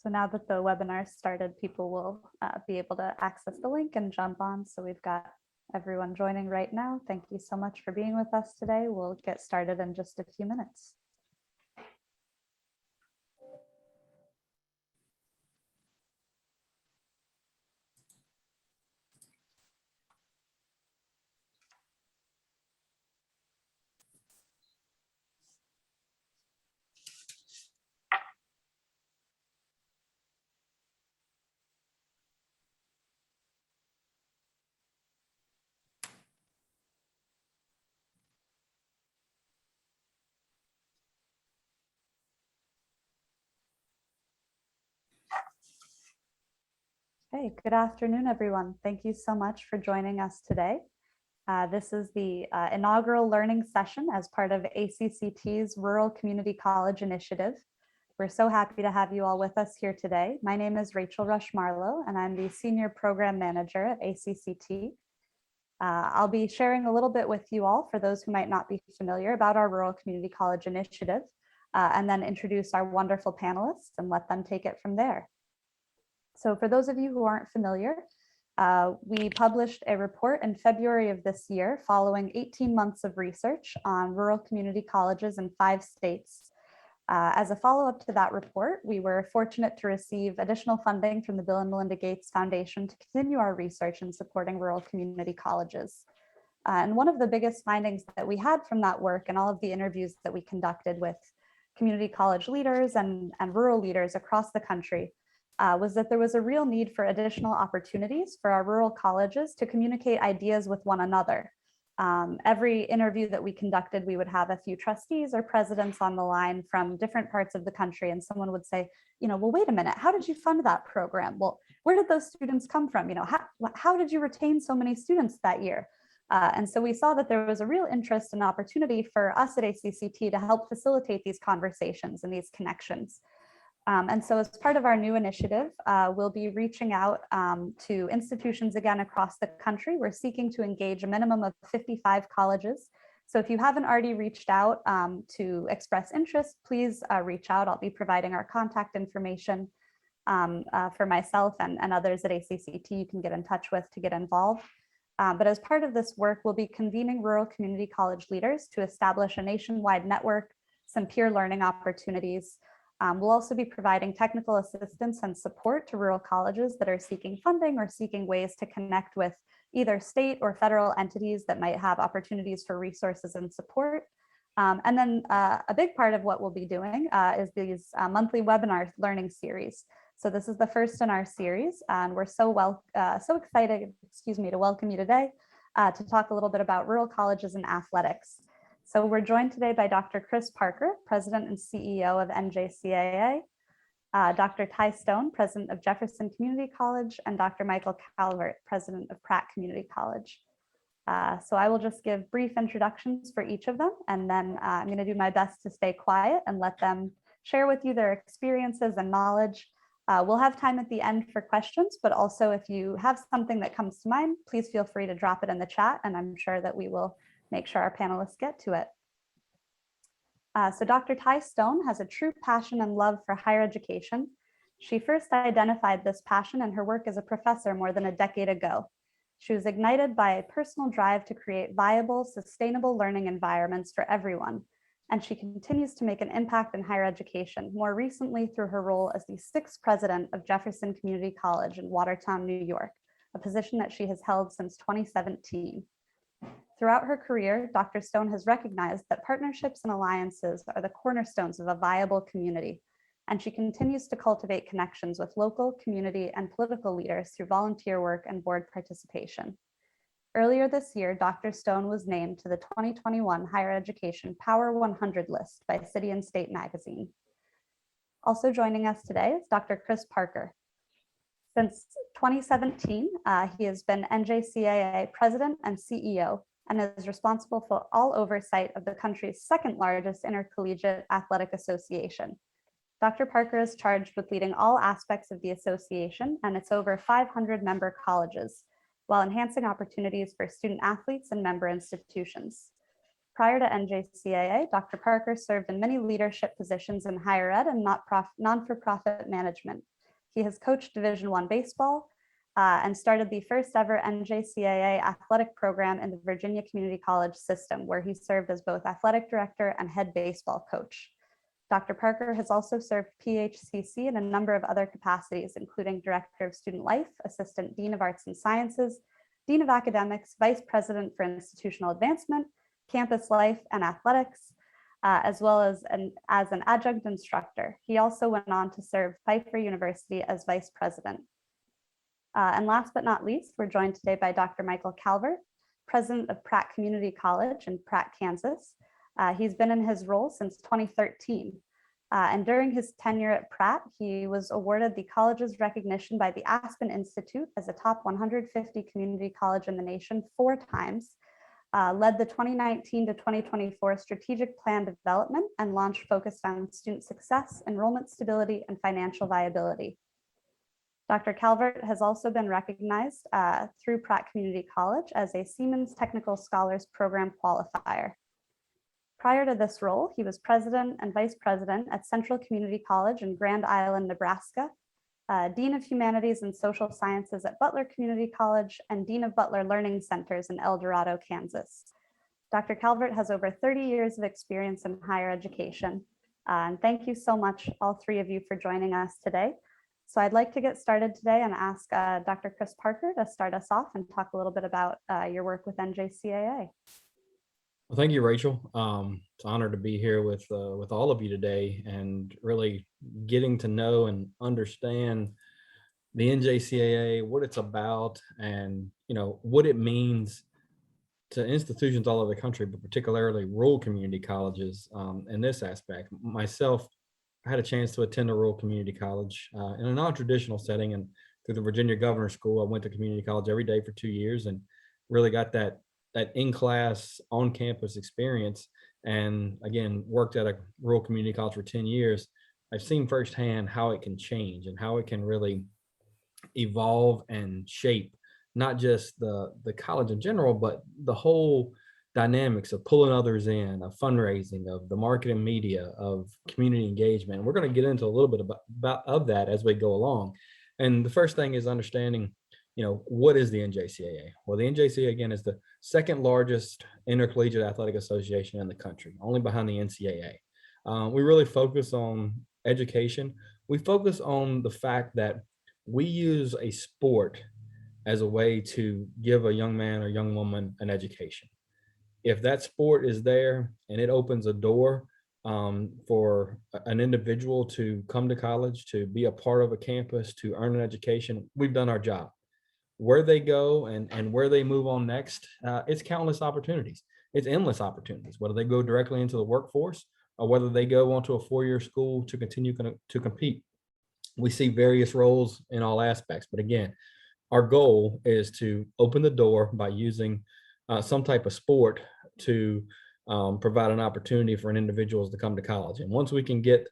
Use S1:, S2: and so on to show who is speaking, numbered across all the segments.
S1: So now that the webinar started, people will be able to access the link and jump on. So we've got everyone joining right now. Thank you so much for being with us today. We'll get started in just a few minutes. Hey, good afternoon, everyone. Thank you so much for joining us today. This is the inaugural learning session as part of ACCT's Rural Community College Initiative. We're so happy to have you all with us here today. My name is Rachel Rush Marlowe, and I'm the Senior Program Manager at ACCT. I'll be sharing a little bit with you all, for those who might not be familiar, about our Rural Community College Initiative, and then introduce our wonderful panelists and let them take it from there. So for those of you who aren't familiar, we published a report in February of this year following 18 months of research on rural community colleges in 5 states. As a follow-up to that report, we were fortunate to receive additional funding from the Bill and Melinda Gates Foundation to continue our research in supporting rural community colleges. And one of the biggest findings that we had from that work and all of the interviews that we conducted with community college leaders and rural leaders across the country was that there was a real need for additional opportunities for our rural colleges to communicate ideas with one another. Every interview that we conducted, we would have a few trustees or presidents on the line from different parts of the country, and someone would say, well, wait a minute, how did you fund that program? Well, where did those students come from? How did you retain so many students that year? And so we saw that there was a real interest and opportunity for us at ACCT to help facilitate these conversations and these connections. And so as part of our new initiative, we'll be reaching out to institutions again across the country. We're seeking to engage a minimum of 55 colleges. So if you haven't already reached out to express interest, please reach out. I'll be providing our contact information for myself and others at ACCT you can get in touch with to get involved. But as part of this work, we'll be convening rural community college leaders to establish a nationwide network, some peer learning opportunities. We'll also be providing technical assistance and support to rural colleges that are seeking funding or seeking ways to connect with either state or federal entities that might have opportunities for resources and support. And then a big part of what we'll be doing is these monthly webinar learning series. So this is the first in our series, and we're so excited, to welcome you today to talk a little bit about rural colleges and athletics. So we're joined today by Dr. Chris Parker, President and CEO of NJCAA, Dr. Ty Stone, President of Jefferson Community College, and Dr. Michael Calvert, President of Pratt Community College. So I will just give brief introductions for each of them, and then I'm going to do my best to stay quiet and let them share with you their experiences and knowledge. We'll have time at the end for questions, but also if you have something that comes to mind, please feel free to drop it in the chat, and I'm sure that we will make sure our panelists get to it. So Dr. Ty Stone has a true passion and love for higher education. She first identified this passion in her work as a professor more than a decade ago. She was ignited by a personal drive to create viable, sustainable learning environments for everyone. And she continues to make an impact in higher education, more recently through her role as the 6th president of Jefferson Community College in Watertown, New York, a position that she has held since 2017. Throughout her career, Dr. Stone has recognized that partnerships and alliances are the cornerstones of a viable community, and she continues to cultivate connections with local, community, and political leaders through volunteer work and board participation. Earlier this year, Dr. Stone was named to the 2021 Higher Education Power 100 list by City and State magazine. Also joining us today is Dr. Chris Parker. Since 2017, he has been NJCAA President and CEO, and is responsible for all oversight of the country's 2nd largest intercollegiate athletic association. Dr. Parker is charged with leading all aspects of the association and its over 500 member colleges, while enhancing opportunities for student athletes and member institutions. Prior to NJCAA, Dr. Parker served in many leadership positions in higher ed and non-for-profit management. He has coached Division I baseball and started the first ever NJCAA athletic program in the Virginia Community College system, where he served as both athletic director and head baseball coach. Dr. Parker has also served PHCC in a number of other capacities, including Director of Student Life, Assistant Dean of Arts and Sciences, Dean of Academics, Vice President for Institutional Advancement, Campus Life and Athletics, as well as an adjunct instructor. He also went on to serve Pfeiffer University as Vice President. And last but not least, we're joined today by Dr. Michael Calvert, President of Pratt Community College in Pratt, Kansas. He's been in his role since 2013. And during his tenure at Pratt, he was awarded the college's recognition by the Aspen Institute as a top 150 community college in the nation 4 times, led the 2019 to 2024 strategic plan development and launch focused on student success, enrollment stability, and financial viability. Dr. Calvert has also been recognized through Pratt Community College as a Siemens Technical Scholars Program qualifier. Prior to this role, he was president and vice president at Central Community College in Grand Island, Nebraska, Dean of Humanities and Social Sciences at Butler Community College, and Dean of Butler Learning Centers in El Dorado, Kansas. Dr. Calvert has over 30 years of experience in higher education. And thank you so much, all 3 of you, for joining us today. So I'd like to get started today and ask Dr. Chris Parker to start us off and talk a little bit about your work with NJCAA.
S2: Well, thank you, Rachel. It's an honor to be here with all of you today and really getting to know and understand the NJCAA, what it's about, and what it means to institutions all over the country, but particularly rural community colleges in this aspect. Myself, I had a chance to attend a rural community college in a non-traditional setting, and through the Virginia Governor's School, I went to community college every day for 2 years and really got that in-class, on-campus experience. And again, worked at a rural community college for 10 years. I've seen firsthand how it can change and how it can really evolve and shape not just the college in general, but the whole dynamics of pulling others in, of fundraising, of the market and media, of community engagement. And we're going to get into a little bit about that as we go along. And the first thing is understanding, what is the NJCAA? Well, the NJCAA, again, is the second largest intercollegiate athletic association in the country, only behind the NCAA. We really focus on education. We focus on the fact that we use a sport as a way to give a young man or young woman an education. If that sport is there and it opens a door for an individual to come to college, to be a part of a campus, to earn an education, we've done our job. Where they go and where they move on next, it's countless opportunities. It's endless opportunities, whether they go directly into the workforce or whether they go onto a 4-year school to continue to compete. We see various roles in all aspects, but again, our goal is to open the door by using some type of sport to provide an opportunity for an individuals to come to college. And once we can get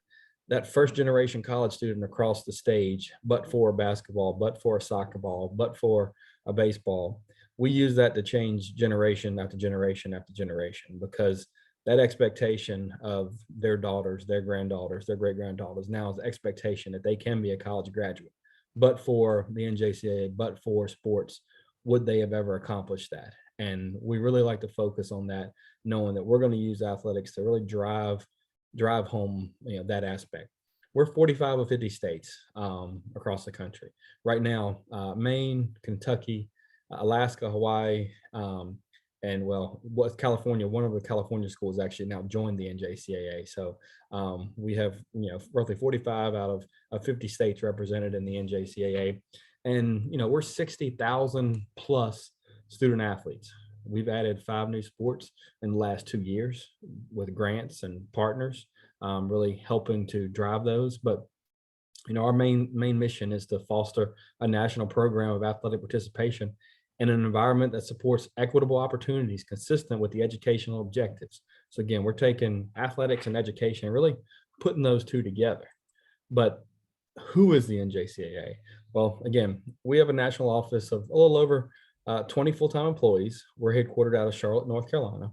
S2: that first generation college student across the stage, but for basketball, but for a soccer ball, but for a baseball, we use that to change generation after generation after generation, because that expectation of their daughters, their granddaughters, their great granddaughters now is the expectation that they can be a college graduate. But for the NJCAA, but for sports, would they have ever accomplished that? And we really like to focus on that, knowing that we're going to use athletics to really drive home that aspect. We're 45 of 50 states across the country right now. Maine, Kentucky, Alaska, Hawaii, and what's California. One of the California schools actually now joined the NJCAA. So we have roughly 45 out of 50 states represented in the NJCAA, and we're 60,000 plus student athletes. We've added 5 new sports in the last 2 years with grants and partners, really helping to drive those. But our main mission is to foster a national program of athletic participation in an environment that supports equitable opportunities consistent with the educational objectives. So again, we're taking athletics and education and really putting those two together. But who is the NJCAA? Well, again, we have a national office of a little over 20 full-time employees. We're headquartered out of Charlotte, North Carolina.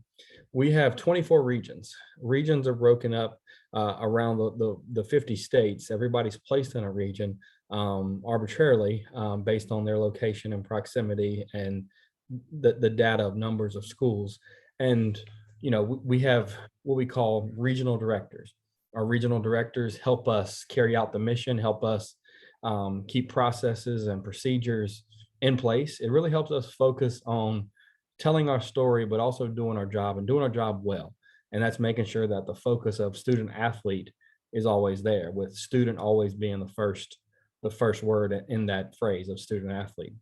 S2: We have 24 regions. Regions are broken up around the 50 states. Everybody's placed in a region arbitrarily based on their location and proximity and the data of numbers of schools. And, we have what we call regional directors. Our regional directors help us carry out the mission, help us keep processes and procedures in place. It really helps us focus on telling our story, but also doing our job and doing our job well. And that's making sure that the focus of student athlete is always there, with student always being the first word in that phrase of student athlete.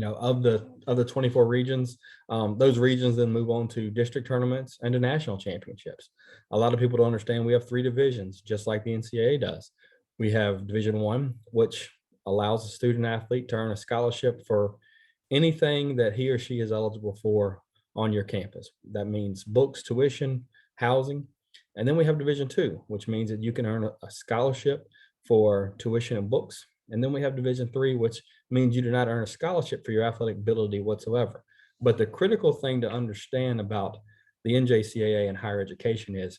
S2: Of the 24 regions, those regions then move on to district tournaments and to national championships. A lot of people don't understand we have 3 divisions, just like the NCAA does. We have Division One, which allows a student athlete to earn a scholarship for anything that he or she is eligible for on your campus. That means books, tuition, housing. And then we have Division Two, which means that you can earn a scholarship for tuition and books. And then we have Division Three, which means you do not earn a scholarship for your athletic ability whatsoever. But the critical thing to understand about the NJCAA and higher education is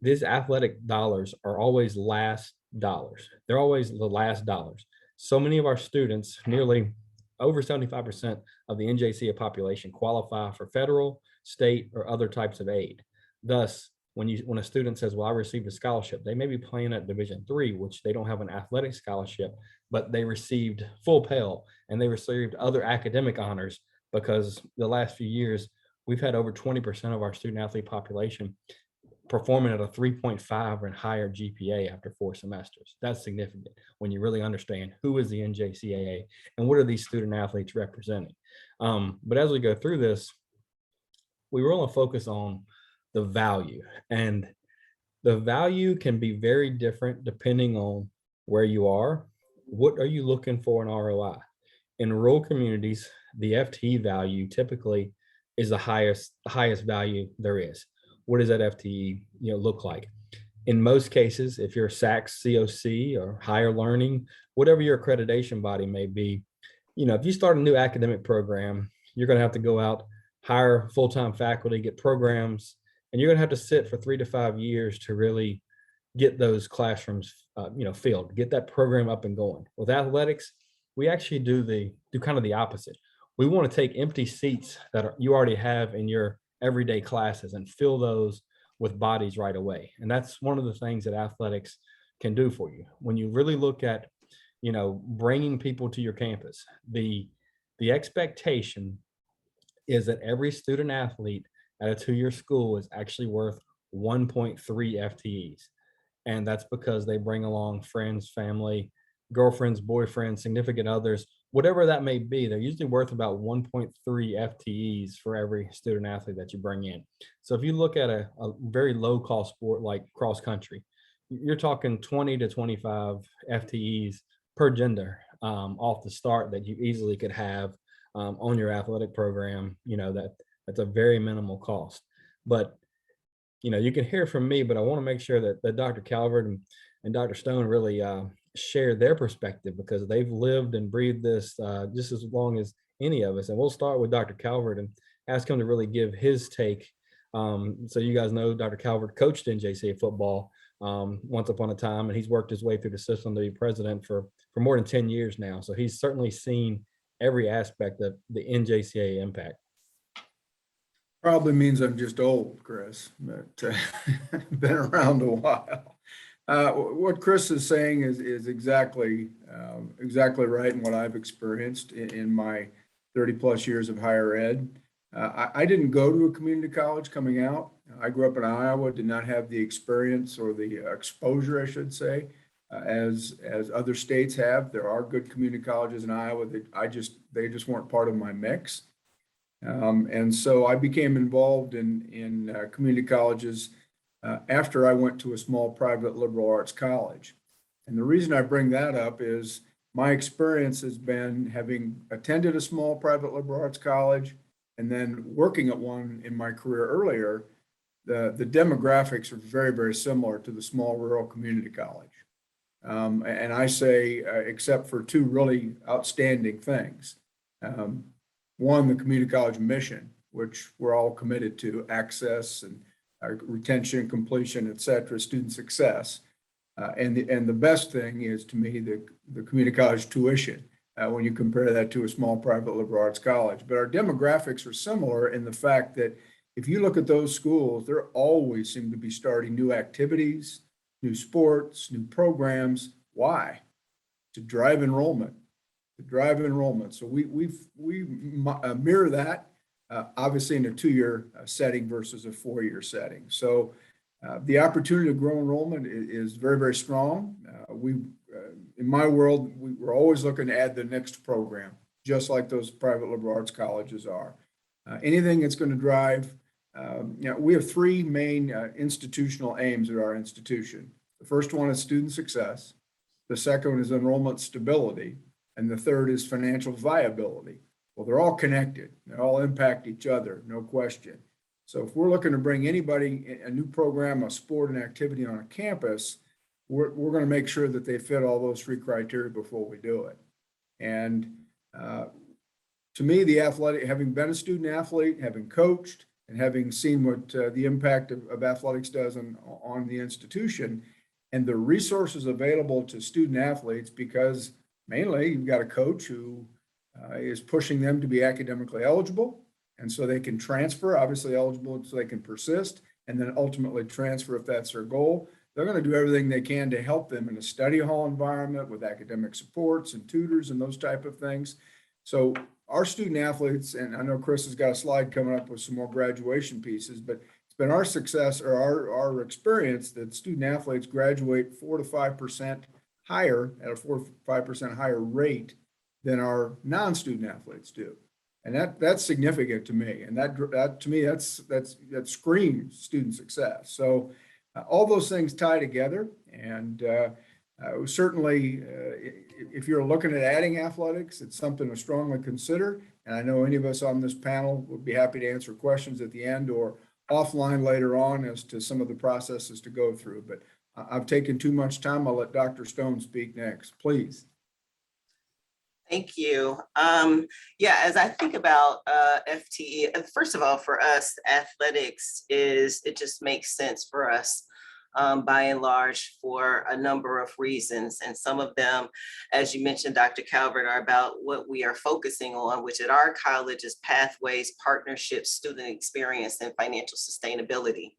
S2: these athletic dollars are always last dollars. They're always the last dollars. So many of our students, nearly over 75% of the NJCAA population, qualify for federal, state, or other types of aid. Thus, when a student says, well, I received a scholarship, they may be playing at Division Three, which they don't have an athletic scholarship, but they received full Pell and they received other academic honors because the last few years, we've had over 20% of our student athlete population performing at a 3.5 and higher GPA after 4 semesters. That's significant when you really understand who is the NJCAA and what are these student athletes representing. But as we go through this, we really focus on the value, and the value can be very different depending on where you are. What are you looking for in ROI? In rural communities, the FTE value typically is the highest value there is. What does that FTE look like? In most cases, if you're SACS, COC, or higher learning, whatever your accreditation body may be, if you start a new academic program, you're going to have to go out, hire full-time faculty, get programs, and you're going to have to sit for 3 to 5 years to really get those classrooms, filled, get that program up and going. With athletics, we actually do kind of the opposite. We want to take empty seats that you already have in your everyday classes and fill those with bodies right away. And that's one of the things that athletics can do for you. When you really look at, bringing people to your campus, the expectation is that every student athlete at a 2-year school is actually worth 1.3 FTEs. And that's because they bring along friends, family, girlfriends, boyfriends, significant others, whatever that may be. They're usually worth about 1.3 FTEs for every student athlete that you bring in. So if you look at a very low cost sport like cross country, you're talking 20 to 25 FTEs per gender off the start that you easily could have on your athletic program. That's a very minimal cost. But you can hear from me, but I want to make sure that Dr. Calvert and Dr. Stone really share their perspective, because they've lived and breathed this just as long as any of us. And we'll start with Dr. Calvert and ask him to really give his take. So you guys know Dr. Calvert coached NJCAA football once upon a time, and he's worked his way through the system to be president for more than 10 years now. So he's certainly seen every aspect of the NJCAA impact.
S3: Probably means I'm just old, Chris, but been around a while. What Chris is saying is exactly right, and what I've experienced in my 30 plus years of higher ed. I didn't go to a community college coming out. I grew up in Iowa, did not have the experience or the exposure, I should say, as other states have. There are good community colleges in Iowa that they just weren't part of my mix. And so I became involved in community colleges after I went to a small private liberal arts college. And the reason I bring that up is my experience has been having attended a small private liberal arts college and then working at one in my career earlier. The demographics are very, very similar to the small rural community college. And I say, except for 2 really outstanding things. One, the community college mission which we're all committed to, access and retention, completion, et cetera, student success. And the best thing is, to me, the community college tuition, when you compare that to a small private liberal arts college. But our demographics are similar in the fact that if you look at those schools, there always seem to be starting new activities, new sports, new programs. Why? To drive enrollment. So we mirror that, obviously in a 2-year setting versus a 4-year setting. So the opportunity to grow enrollment is very, very strong. In my world, we're always looking to add the next program, just like those private liberal arts colleges are. Anything that's going to drive, we have 3 main institutional aims at our institution. The first one is student success. The second one is enrollment stability. And the third is financial viability. Well, they're all connected. They all impact each other, no question. So if we're looking to bring anybody a new program, a sport and activity on a campus, we're going to make sure that they fit all those 3 criteria before we do it. And to me, the athletic, having been a student athlete, having coached, and having seen what the impact of athletics does on the institution and the resources available to student athletes, because mainly you've got a coach who is pushing them to be academically eligible. And so they can transfer, obviously eligible so they can persist, and then ultimately transfer if that's their goal. They're going to do everything they can to help them in a study hall environment with academic supports and tutors and those type of things. So our student athletes, and I know Chris has got a slide coming up with some more graduation pieces, but it's been our success or our experience that student athletes graduate 4 to 5% higher at a 4 to 5% higher rate than our non-student athletes do. And that's significant to me. And that to me, that screams student success. So all those things tie together. And certainly, if you're looking at adding athletics, it's something to strongly consider. And I know any of us on this panel would be happy to answer questions at the end or offline later on as to some of the processes to go through. But I've taken too much time. I'll let Dr. Stone speak next, please.
S4: Thank you. Yeah, as I think about FTE, first of all, for us, athletics it just makes sense for us by and large for a number of reasons. And some of them, as you mentioned, Dr. Calvert, are about what we are focusing on, which at our college is pathways, partnerships, student experience, and financial sustainability.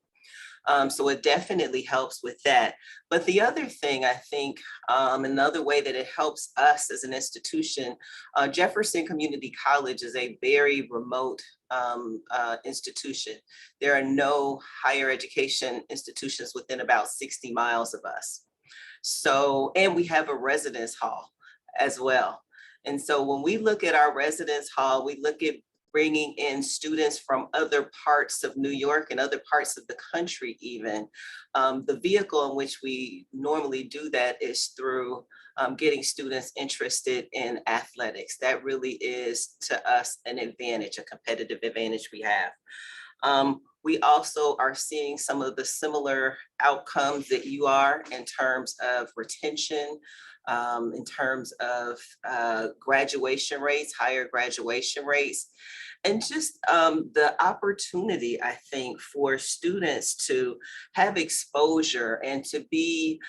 S4: So it definitely helps with that. But the other thing, I think, another way that it helps us as an institution, Jefferson Community College is a very remote institution. There are no higher education institutions within about 60 miles of us. So, and we have a residence hall as well. And so when we look at our residence hall, we look at bringing in students from other parts of New York and other parts of the country even. The vehicle in which we normally do that is through getting students interested in athletics. That really is to us an advantage, a competitive advantage we have. We also are seeing some of the similar outcomes that you are in terms of retention, in terms of graduation rates, higher graduation rates, and just the opportunity, I think, for students to have exposure and to be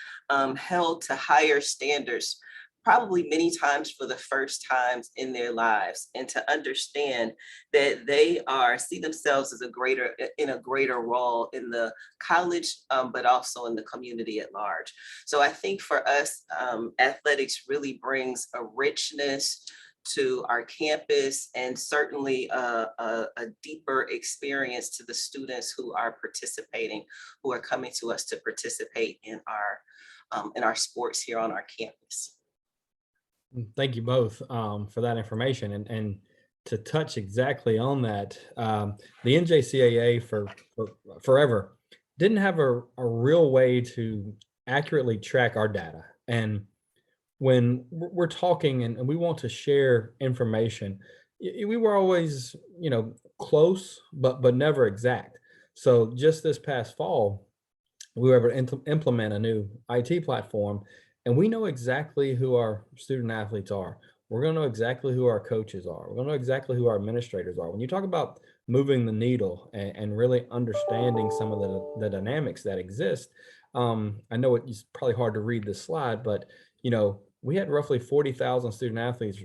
S4: held to higher standards, probably many times for the first times in their lives, and to understand that they see themselves as in a greater role in the college, but also in the community at large. So I think for us, athletics really brings a richness to our campus and certainly a deeper experience to the students who are participating, who are coming to us to participate in our sports here on our campus.
S2: Thank you both for that information. And to touch exactly on that, the NJCAA for forever didn't have a real way to accurately track our data. And when we're talking and we want to share information, we were always, close, but never exact. So just this past fall, we were able to implement a new IT platform, and we know exactly who our student athletes are. We're going to know exactly who our coaches are. We're going to know exactly who our administrators are. When you talk about moving the needle and really understanding some of the dynamics that exist. I know it's probably hard to read this slide, but we had roughly 40,000 student athletes,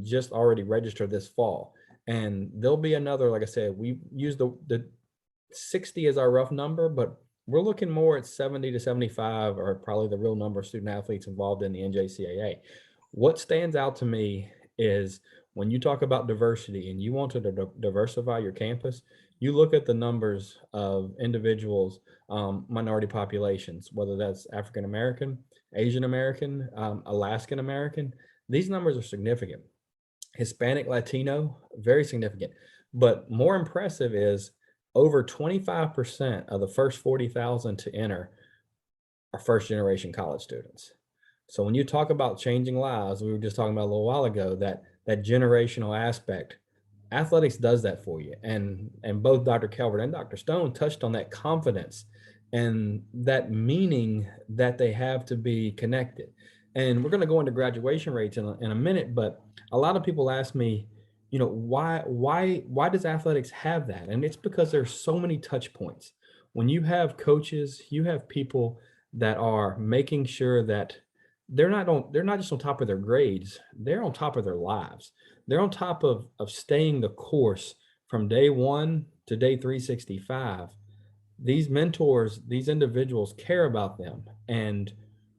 S2: just already registered this fall. And there'll be another, like I said, we use the 60 as our rough number, but we're looking more at 70 to 75 are probably the real number of student athletes involved in the NJCAA. What stands out to me is when you talk about diversity and you want to diversify your campus, you look at the numbers of individuals, minority populations, whether that's African American, Asian American, Alaskan American. These numbers are significant. Hispanic, Latino, very significant. But more impressive is over 25% of the first 40,000 to enter are first generation college students. So when you talk about changing lives, we were just talking about a little while ago, that generational aspect, athletics does that for you. And both Dr. Calvert and Dr. Stone touched on that confidence and that meaning that they have to be connected. And we're going to go into graduation rates in a minute, but a lot of people ask me, why does athletics have that? And it's because there's so many touch points. When you have coaches, you have people that are making sure that they're not just on top of their grades, they're on top of their lives. They're on top of staying the course from day 1 to day 365. These mentors, these individuals care about them. And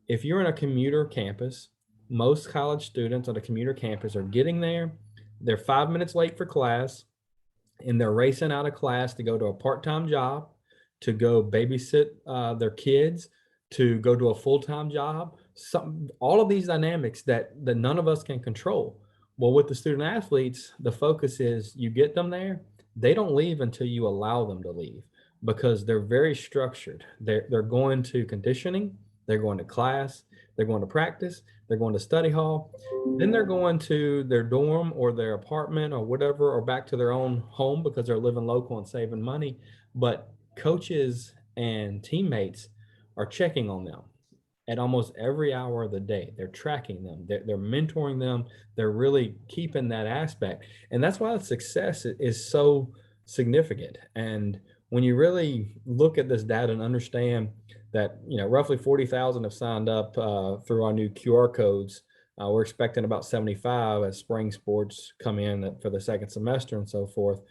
S2: if you're in a commuter campus, most college students on a commuter campus are getting there, they're 5 minutes late for class, and they're racing out of class to go to a part-time job, to go babysit their kids, to go to a full-time job. All of these dynamics that none of us can control. Well, with the student athletes, the focus is you get them there. They don't leave until you allow them to leave, because they're very structured. They're going to conditioning, they're going to class, they're going to practice, they're going to study hall, then they're going to their dorm or their apartment or whatever, or back to their own home because they're living local and saving money. But coaches and teammates are checking on them at almost every hour of the day. They're tracking them, they're mentoring them, they're really keeping that aspect. And that's why the success is so significant. And when you really look at this data and understand that, roughly 40,000 have signed up through our new QR codes. We're expecting about 75 as spring sports come in for the second semester and so forth.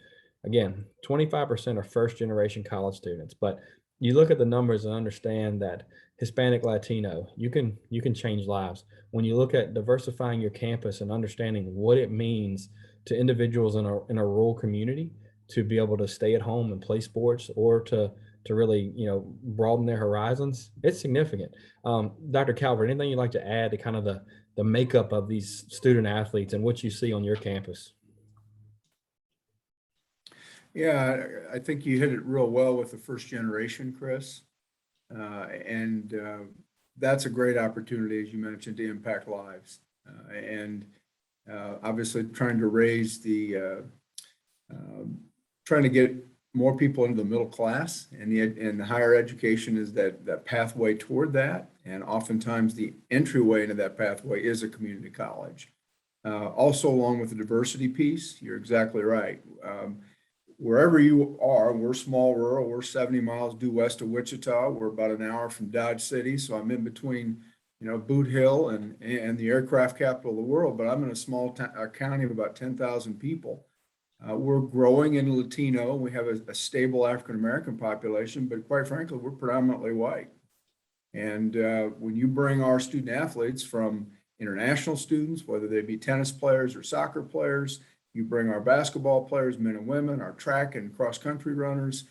S2: Again, 25% are first generation college students, but you look at the numbers and understand that Hispanic, Latino, you can change lives. When you look at diversifying your campus and understanding what it means to individuals in a rural community to be able to stay at home and play sports, or to really, broaden their horizons, it's significant. Dr. Calvert, anything you'd like to add to kind of the makeup of these student athletes and what you see on your campus?
S3: Yeah, I think you hit it real well with the first generation, Chris. And that's a great opportunity, as you mentioned, to impact lives. And obviously trying to raise trying to get more people into the middle class, and the higher education is that pathway toward that. And oftentimes the entryway into that pathway is a community college. Also, along with the diversity piece, you're exactly right. Wherever you are, we're small rural, we're 70 miles due west of Wichita. We're about an hour from Dodge City. So I'm in between, Boot Hill and the aircraft capital of the world, but I'm in a small county of about 10,000 people. We're growing in Latino. We have a stable African-American population, but quite frankly, we're predominantly white. And when you bring our student athletes from international students, whether they be tennis players or soccer players, you bring our basketball players, men and women, our track and cross-country runners,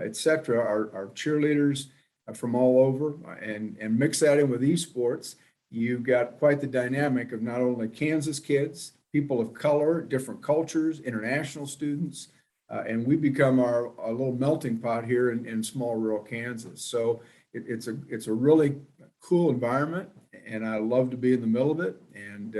S3: et cetera, our cheerleaders from all over, and mix that in with esports, you've got quite the dynamic of not only Kansas kids, people of color, different cultures, international students, and we become our little melting pot here in small rural Kansas. So it's a really cool environment, and I love to be in the middle of it. And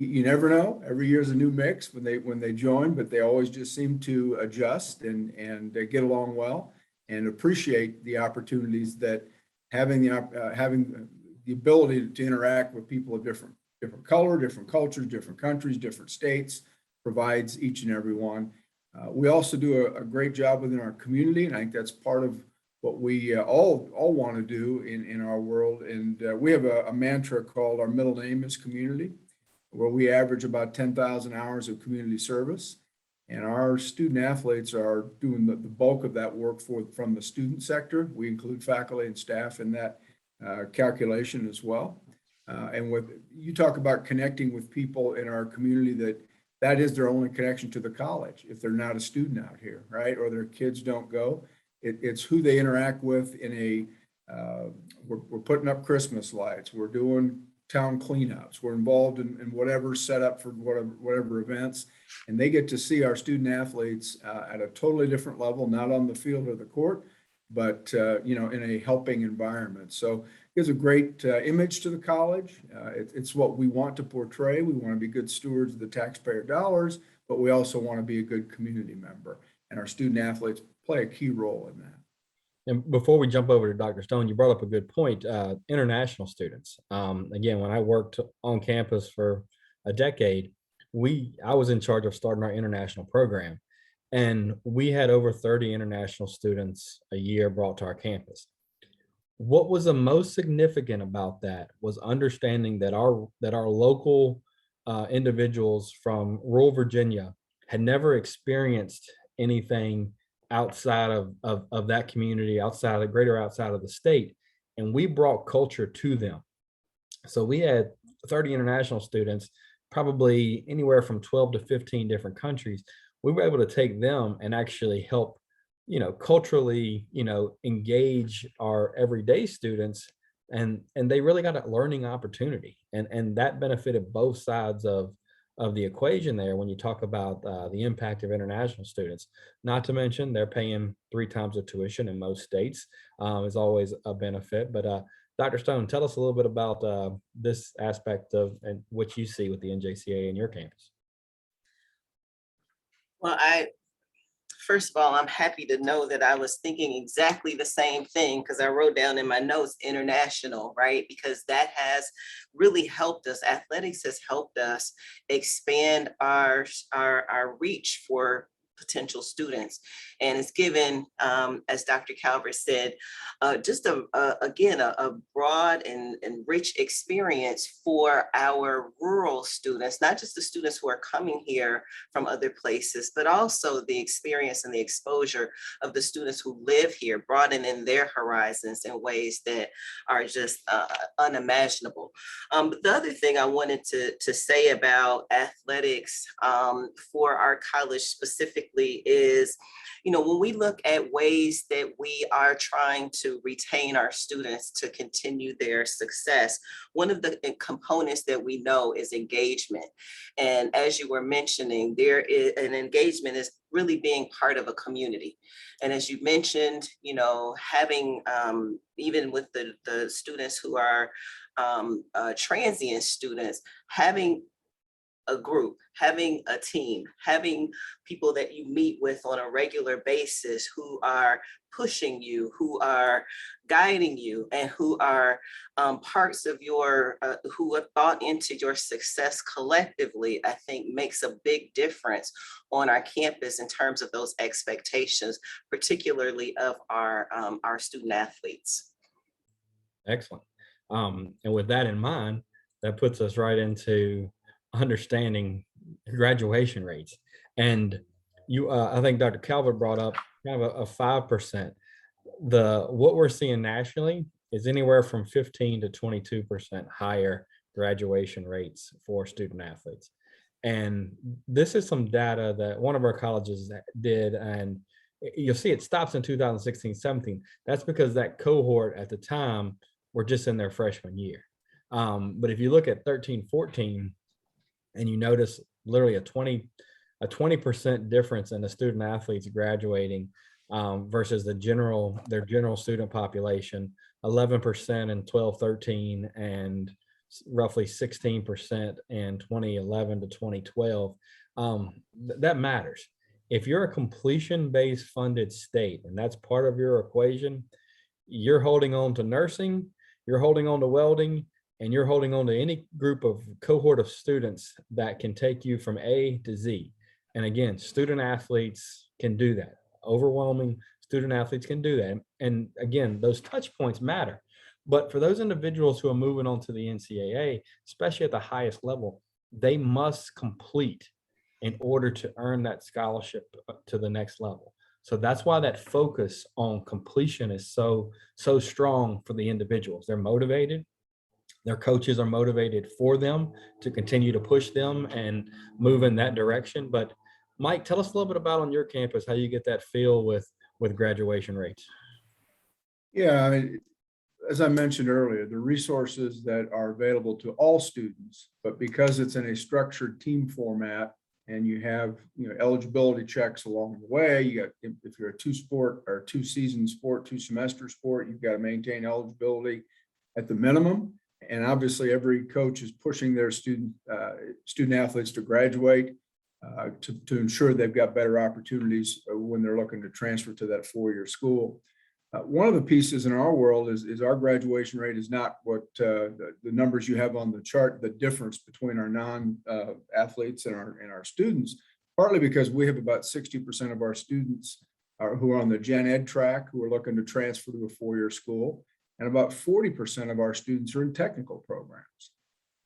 S3: you never know. Every year is a new mix when they join, but they always just seem to adjust and get along well and appreciate the opportunities that having the ability to interact with people of different color, different cultures, different countries, different states provides each and every one. We also do a great job within our community, and I think that's part of what we all want to do in our world. And we have a mantra called our middle name is community, where we average about 10,000 hours of community service. And our student athletes are doing the bulk of that work from the student sector. We include faculty and staff in that calculation as well. And with you talk about connecting with people in our community that is their only connection to the college if they're not a student out here, right? Or their kids don't go. It's who they interact with in we're putting up Christmas lights, we're doing town cleanups, we're involved in whatever set up for whatever events, and they get to see our student athletes at a totally different level, not on the field or the court, but in a helping environment. So it gives a great image to the college. It's what we want to portray. We want to be good stewards of the taxpayer dollars, but we also want to be a good community member, and our student athletes play a key role in that.
S2: And before we jump over to Dr. Stone, you brought up a good point, international students. Again, when I worked on campus for a decade, I was in charge of starting our international program, and we had over 30 international students a year brought to our campus. What was the most significant about that was understanding that our local individuals from rural Virginia had never experienced anything outside of that community, outside of the state, and we brought culture to them. So we had 30 international students, probably anywhere from 12 to 15 different countries. We were able to take them and actually help, culturally, engage our everyday students, and they really got a learning opportunity, and that benefited both sides of the equation there when you talk about the impact of international students. Not to mention they're paying 3 times the tuition in most states, is always a benefit. But Dr. Stone, tell us a little bit about this aspect of and what you see with the NJCAA in your campus.
S4: Well, first of all, I'm happy to know that I was thinking exactly the same thing, because I wrote down in my notes international, right? Because that has really helped us. Athletics has helped us expand our reach for potential students, and it's given, as Dr. Calvert said, just again a broad and rich experience for our rural students, not just the students who are coming here from other places, but also the experience and the exposure of the students who live here, broadening their horizons in ways that are just unimaginable. But the other thing I wanted to say about athletics for our college specifically is, when we look at ways that we are trying to retain our students to continue their success, one of the components that we know is engagement. And as you were mentioning, there is an engagement is really being part of a community. And as you mentioned, having, even with the students who are transient students, having a group, having a team, having people that you meet with on a regular basis who are pushing you, who are guiding you, and who are parts of your, who have bought into your success collectively, I think makes a big difference on our campus in terms of those expectations, particularly of our student athletes.
S2: Excellent. And with that in mind, that puts us right into understanding graduation rates. And I think Dr. Calvert brought up kind of a 5%. What we're seeing nationally is anywhere from 15 to 22% higher graduation rates for student athletes. And this is some data that one of our colleges did, and you'll see it stops in 2016-17. That's because that cohort at the time were just in their freshman year. But if you look at 13-14, and you notice literally a 20% difference in the student athletes graduating versus their general student population, 11% in 12-13 and roughly 16% in 2011 to 2012. That matters. If you're a completion-based funded state, and that's part of your equation, you're holding on to nursing, you're holding on to welding, and you're holding on to any group of cohort of students that can take you from A to Z. And again, student athletes can do that. Overwhelming student athletes can do that. And again, those touch points matter. But for those individuals who are moving on to the NCAA, especially at the highest level, they must complete in order to earn that scholarship to the next level. So that's why that focus on completion is so strong for the individuals. They're motivated. Their coaches are motivated for them to continue to push them and move in that direction. But Mike, tell us a little bit about on your campus how you get that feel with graduation rates.
S3: Yeah, I mean, as I mentioned earlier, the resources that are available to all students, but because it's in a structured team format and you have, eligibility checks along the way, you got, if you're a two-sport or two-season sport, two-semester sport, you've got to maintain eligibility at the minimum. And obviously every coach is pushing their student athletes to graduate to ensure they've got better opportunities when they're looking to transfer to that four-year school. One of the pieces in our world is our graduation rate is not what the numbers you have on the chart, the difference between our non-athletes and our students, partly because we have about 60% of our students who are on the gen ed track who are looking to transfer to a four-year school. And about 40% of our students are in technical programs.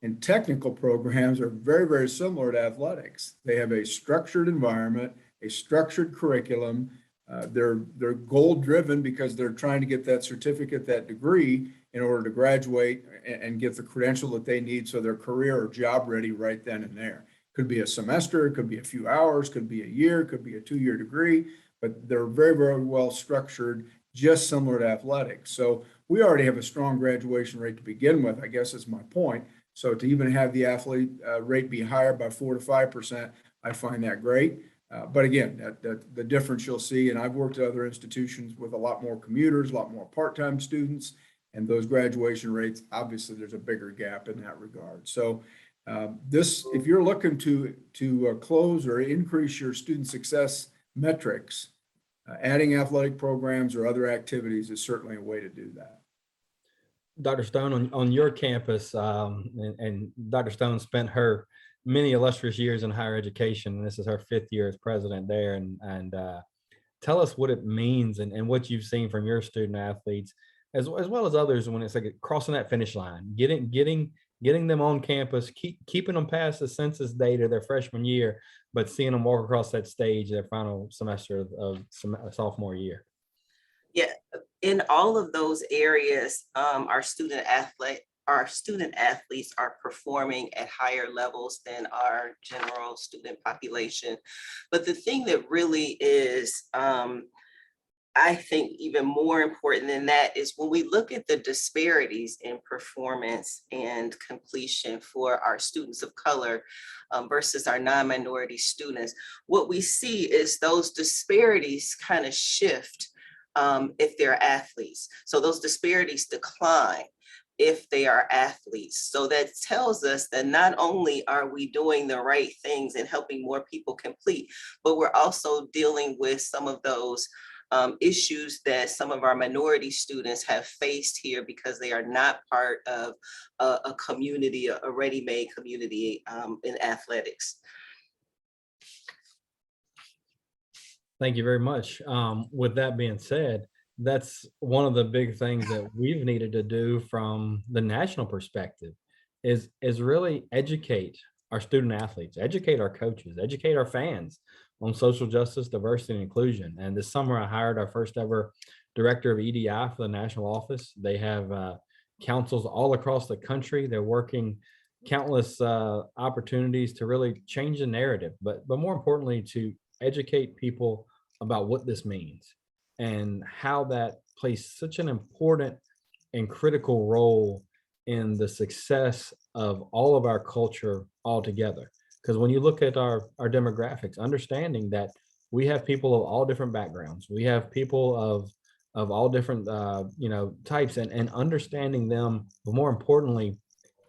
S3: And technical programs are very, very similar to athletics. They have a structured environment, a structured curriculum. They're goal driven because they're trying to get that certificate, that degree in order to graduate and get the credential that they need so they're career or job ready right then and there. Could be a semester, it could be a few hours, could be a year, could be a 2-year degree, but they're very, very well structured, just similar to athletics. So we already have a strong graduation rate to begin with, I guess is my point. So to even have the athlete rate be higher by 4 to 5%, I find that great. But again, the difference you'll see, and I've worked at other institutions with a lot more commuters, a lot more part-time students, and those graduation rates, obviously there's a bigger gap in that regard. So if you're looking to close or increase your student success metrics, adding athletic programs or other activities is certainly a way to do that.
S2: Dr. Stone, on your campus, and Dr. Stone spent her many illustrious years in higher education, and this is her 5th year as president there. And tell us what it means and what you've seen from your student athletes, as well as others, when it's like crossing that finish line, getting them on campus, keeping them past the census data their freshman year, but seeing them walk across that stage their final semester of sophomore year.
S4: Yeah, in all of those areas, our student athletes are performing at higher levels than our general student population. But the thing that really is, I think, even more important than that is when we look at the disparities in performance and completion for our students of color versus our non-minority students, what we see is those disparities kind of shift if they're athletes. So those disparities decline if they are athletes. So that tells us that not only are we doing the right things and helping more people complete, but we're also dealing with some of those issues that some of our minority students have faced here because they are not part of a community, a ready-made community in athletics.
S2: Thank you very much. With that being said, that's one of the big things that we've needed to do from the national perspective is really educate our student athletes, educate our coaches, educate our fans on social justice, diversity, and inclusion. And this summer, I hired our first ever director of EDI for the national office. They have councils all across the country. They're working countless opportunities to really change the narrative, but more importantly, to educate people about what this means and how that plays such an important and critical role in the success of all of our culture altogether. Because when you look at our demographics, understanding that we have people of all different backgrounds, we have people of all different types, and understanding them, but more importantly,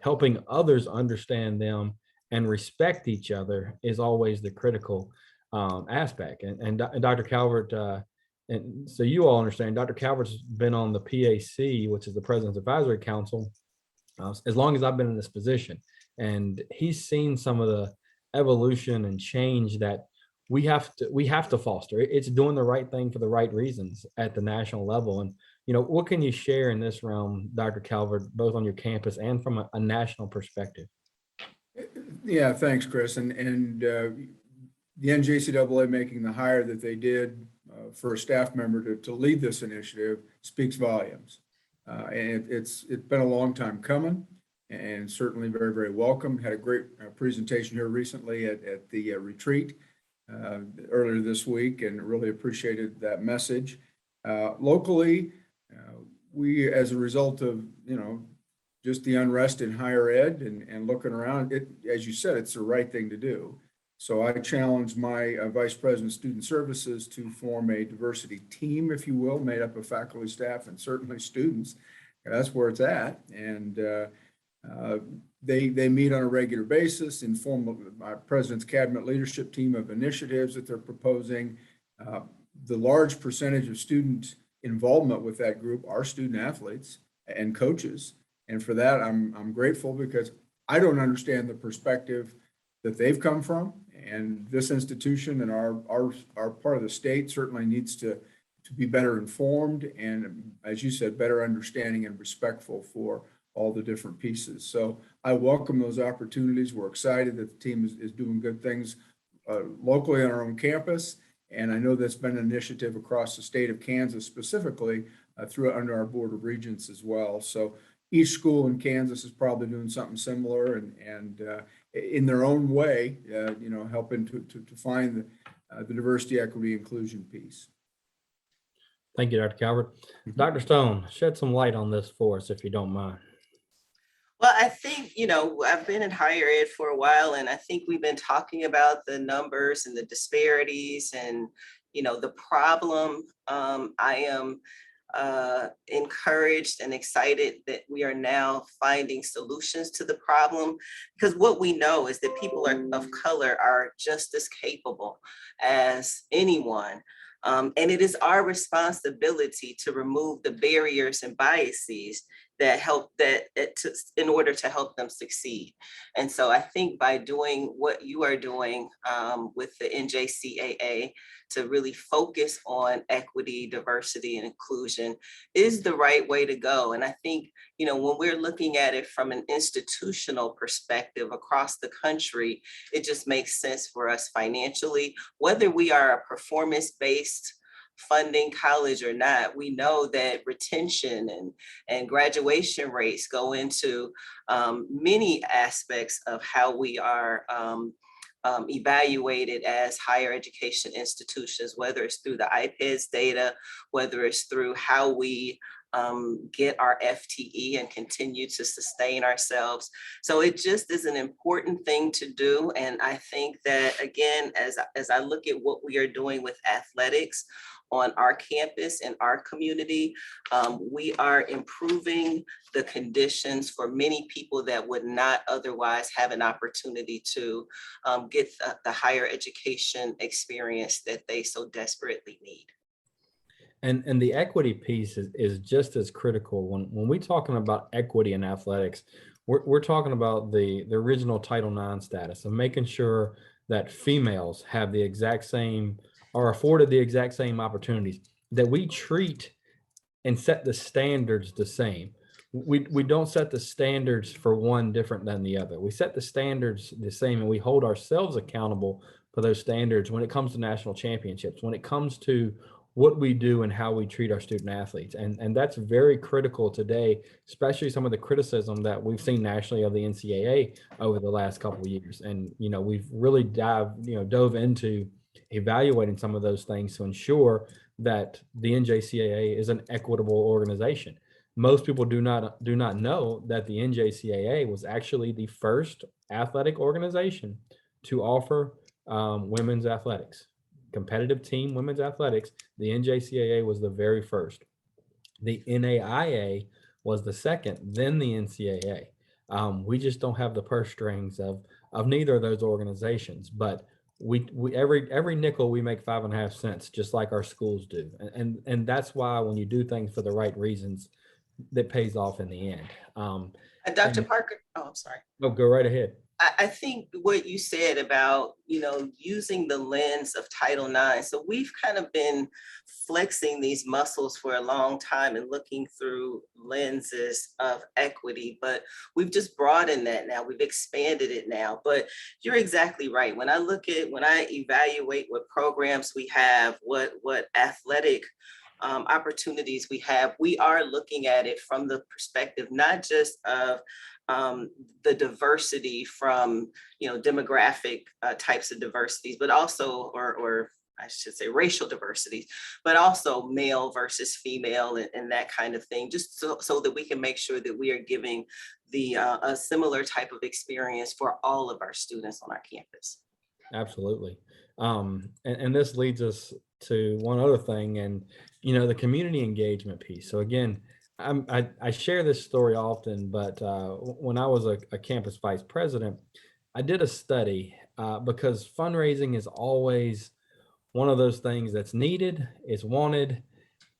S2: helping others understand them and respect each other is always the critical aspect. And Dr. Calvert, and so you all understand, Dr. Calvert's been on the PAC, which is the President's Advisory Council, as long as I've been in this position. And he's seen some of the evolution and change that we have to foster it. It's doing the right thing for the right reasons at the national level. And what can you share in this realm, Dr. Calvert, both on your campus and from a national perspective?
S3: Yeah, thanks, Chris. And the NJCAA making the hire that they did for a staff member to lead this initiative speaks volumes. And it's been a long time coming, and certainly very, very welcome. Had a great presentation here recently at the retreat earlier this week, and really appreciated that message. Locally, we, as a result of just the unrest in higher ed and looking around, as you said, it's the right thing to do. So I challenged my Vice President of Student Services to form a diversity team, if you will, made up of faculty, staff, and certainly students. That's where it's at. And they meet on a regular basis, inform my president's cabinet leadership team of initiatives that they're proposing. The large percentage of student involvement with that group are student athletes and coaches. And for that, I'm grateful, because I don't understand the perspective that they've come from. And this institution and our part of the state certainly needs to be better informed and, as you said, better understanding and respectful for all the different pieces. So I welcome those opportunities. We're excited that the team is doing good things locally on our own campus. And I know that's been an initiative across the state of Kansas, specifically under our Board of Regents as well. So each school in Kansas is probably doing something similar and in their own way, helping to find the diversity, equity, inclusion piece.
S2: Thank you, Dr. Calvert. Dr. Stone, shed some light on this for us, if you don't mind.
S4: Well, I think, I've been in higher ed for a while, and I think we've been talking about the numbers and the disparities and, the problem. I am encouraged and excited that we are now finding solutions to the problem, because what we know is that people of color are just as capable as anyone. And it is our responsibility to remove the barriers and biases that in order to help them succeed. And so I think by doing what you are doing with the NJCAA to really focus on equity, diversity, and inclusion is the right way to go. And I think, when we're looking at it from an institutional perspective across the country, it just makes sense for us financially, whether we are a performance-based funding college or not. We know that retention and graduation rates go into many aspects of how we are evaluated as higher education institutions, whether it's through the IPEDS data, whether it's through how we get our FTE and continue to sustain ourselves. So it just is an important thing to do. And I think that, again, as I look at what we are doing with athletics on our campus and our community, we are improving the conditions for many people that would not otherwise have an opportunity to get the higher education experience that they so desperately need.
S2: And the equity piece is just as critical. When we're talking about equity in athletics, we're talking about the original Title IX status of making sure that females have the exact same, are afforded the exact same opportunities, that we treat and set the standards the same. We don't set the standards for one different than the other. We set the standards the same, and we hold ourselves accountable for those standards when it comes to national championships, when it comes to what we do and how we treat our student athletes. And that's very critical today, especially some of the criticism that we've seen nationally of the NCAA over the last couple of years. And, we've really dove into evaluating some of those things to ensure that the NJCAA is an equitable organization. Most people do not know that the NJCAA was actually the first athletic organization to offer women's athletics. Competitive team women's athletics. The NJCAA was the very first. The NAIA was the second, then the NCAA. We just don't have the purse strings of neither of those organizations, but we every nickel we make 5.5 cents, just like our schools do. And that's why when you do things for the right reasons, that pays off in the end.
S4: Dr. Parker, oh, I'm sorry.
S2: No, go right ahead.
S4: I think what you said about, using the lens of Title IX. So we've kind of been flexing these muscles for a long time and looking through lenses of equity, but we've just broadened that now. We've expanded it now. But you're exactly right. When I evaluate what programs we have, what athletic opportunities we have, we are looking at it from the perspective not just of the diversity from demographic types of diversities, but also, or I should say racial diversity, but also male versus female and that kind of thing, just so that we can make sure that we are giving a similar type of experience for all of our students on our campus.
S2: Absolutely. And this leads us to one other thing, and the community engagement piece. So again, I share this story often, but when I was a campus vice president, I did a study because fundraising is always one of those things that's needed, it's wanted,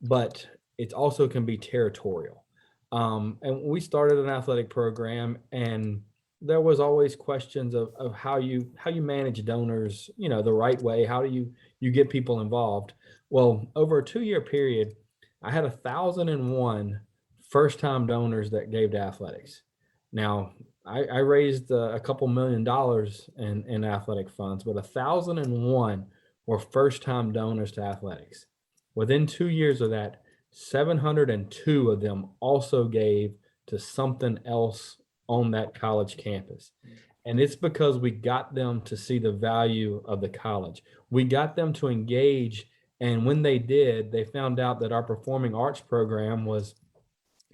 S2: but it also can be territorial. And we started an athletic program, and there was always questions of how you manage donors, the right way. How do you get people involved? Well, over a 2-year period, I had 1,001 first-time donors that gave to athletics. Now, I raised a couple $1 million in athletic funds, but 1,001 were first-time donors to athletics. Within 2 years of that, 702 of them also gave to something else on that college campus. And it's because we got them to see the value of the college. We got them to engage. And when they did, they found out that our performing arts program was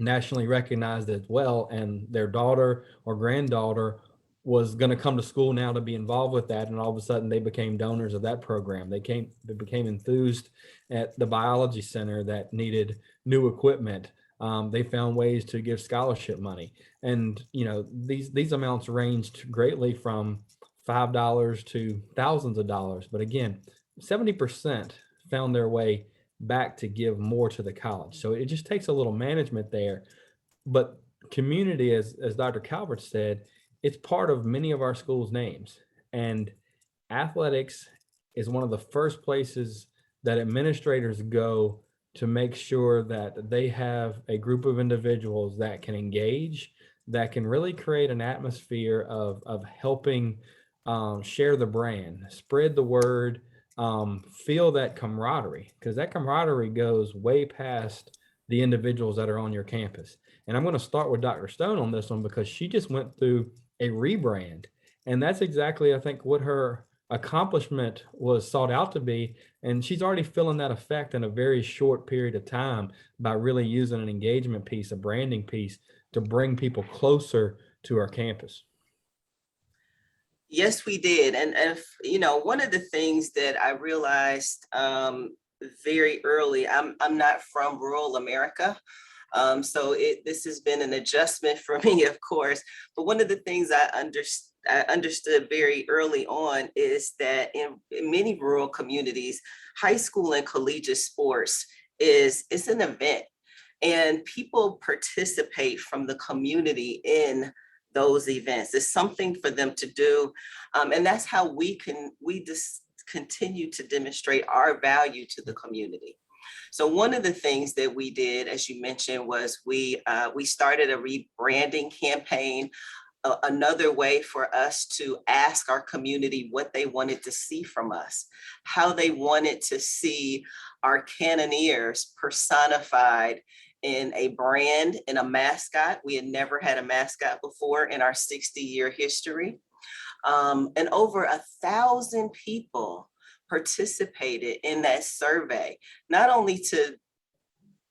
S2: nationally recognized as well. And their daughter or granddaughter was going to come to school now to be involved with that. And all of a sudden they became donors of that program. They became enthused at the biology center that needed new equipment. They found ways to give scholarship money. And, these amounts ranged greatly from $5 to thousands of dollars. But again, 70% found their way back to give more to the college. So it just takes a little management there. But community, as Dr. Calvert said, it's part of many of our schools' names. And athletics is one of the first places that administrators go to make sure that they have a group of individuals that can engage, that can really create an atmosphere of helping share the brand, spread the word, feel that camaraderie, because that camaraderie goes way past the individuals that are on your campus. And I'm going to start with Dr. Stone on this one because she just went through a rebrand. And that's exactly, I think, what her accomplishment was sought out to be. And she's already feeling that effect in a very short period of time by really using an engagement piece, a branding piece to bring people closer to our campus.
S4: Yes, we did. And if, one of the things that I realized very early, I'm not from rural America. So this has been an adjustment for me, of course. But one of the things I understood very early on is that in many rural communities, high school and collegiate sports it's an event, and people participate from the community in those events. It's something for them to do, and that's how we just continue to demonstrate our value to the community. So one of the things that we did, as you mentioned, was we started a rebranding campaign. Another way for us to ask our community what they wanted to see from us, how they wanted to see our Cannoneers personified in a brand, in a mascot. We had never had a mascot before in our 60-year history. And over 1,000 people participated in that survey, not only to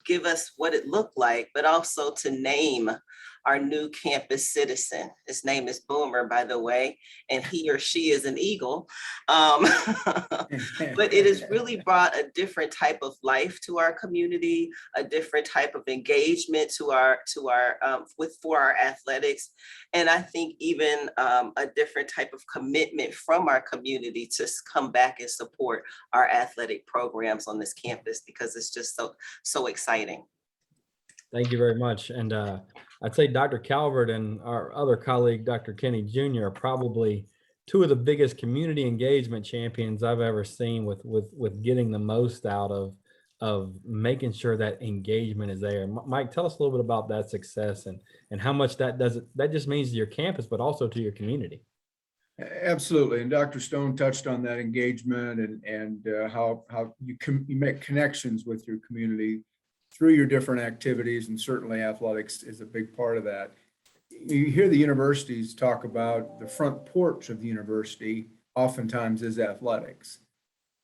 S4: give us what it looked like, but also to name our new campus citizen. His name is Boomer, by the way, and he or she is an eagle. But it has really brought a different type of life to our community, a different type of engagement for our athletics, and I think even a different type of commitment from our community to come back and support our athletic programs on this campus, because it's just so exciting.
S2: Thank you very much. And I'd say Dr. Calvert and our other colleague, Dr. Kenny Jr., are probably two of the biggest community engagement champions I've ever seen with getting the most out of making sure that engagement is there. Mike, tell us a little bit about that success and how much that just means to your campus, but also to your community.
S3: Absolutely. And Dr. Stone touched on that engagement and how you make connections with your community through your different activities. And certainly athletics is a big part of that. You hear the universities talk about the front porch of the university oftentimes is athletics.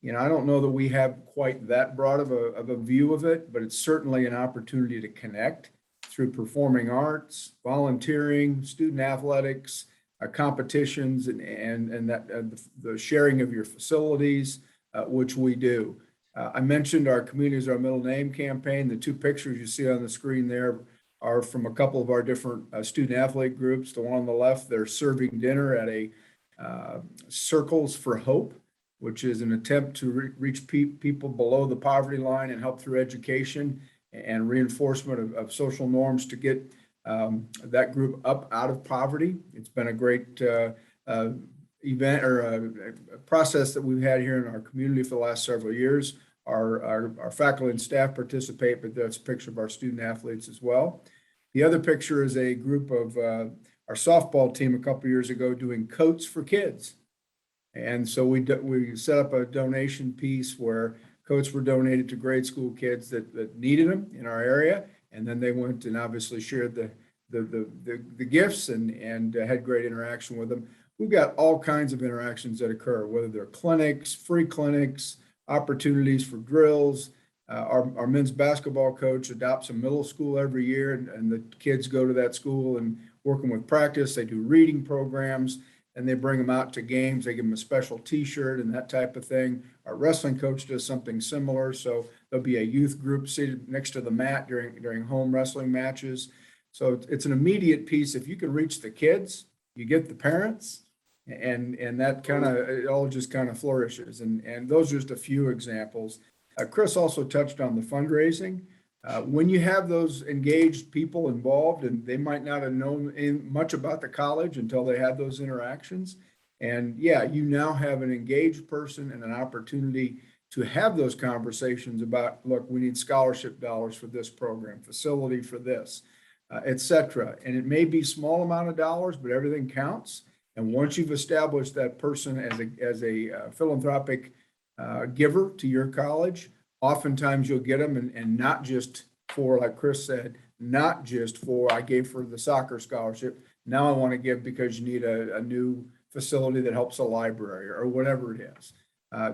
S3: I don't know that we have quite that broad of a view of it, but it's certainly an opportunity to connect through performing arts, volunteering, student athletics, competitions, and that the sharing of your facilities, which we do. I mentioned our Communities Our Middle Name campaign. The two pictures you see on the screen there are from a couple of our different student athlete groups. The one on the left, they're serving dinner at a Circles for Hope, which is an attempt to reach people below the poverty line and help through education and reinforcement of social norms to get that group up out of poverty. It's been a great event or a process that we've had here in our community for the last several years. Our faculty and staff participate, but that's a picture of our student athletes as well. The other picture is a group of our softball team a couple years ago doing coats for kids. And so we set up a donation piece where coats were donated to grade school kids that needed them in our area. And then they went and obviously shared the gifts and had great interaction with them. We've got all kinds of interactions that occur, whether they're clinics, free clinics, opportunities for drills. Our men's basketball coach adopts a middle school every year, and the kids go to that school and working with practice. They do reading programs, and they bring them out to games. They give them a special T-shirt and that type of thing. Our wrestling coach does something similar. So there'll be a youth group seated next to the mat during home wrestling matches. So it's an immediate piece. If you can reach the kids, you get the parents, and that it all just kind of flourishes. And those are just a few examples. Chris also touched on the fundraising. When you have those engaged people involved, and they might not have known much about the college until they had those interactions. And yeah, you now have an engaged person and an opportunity to have those conversations about, look, we need scholarship dollars for this program, facility for this, et cetera. And it may be small amount of dollars, but everything counts. And once you've established that person as a philanthropic giver to your college, oftentimes you'll get them and not just for, like Chris said, not just for, I gave for the soccer scholarship. Now I want to give because you need a new facility that helps a library or whatever it is.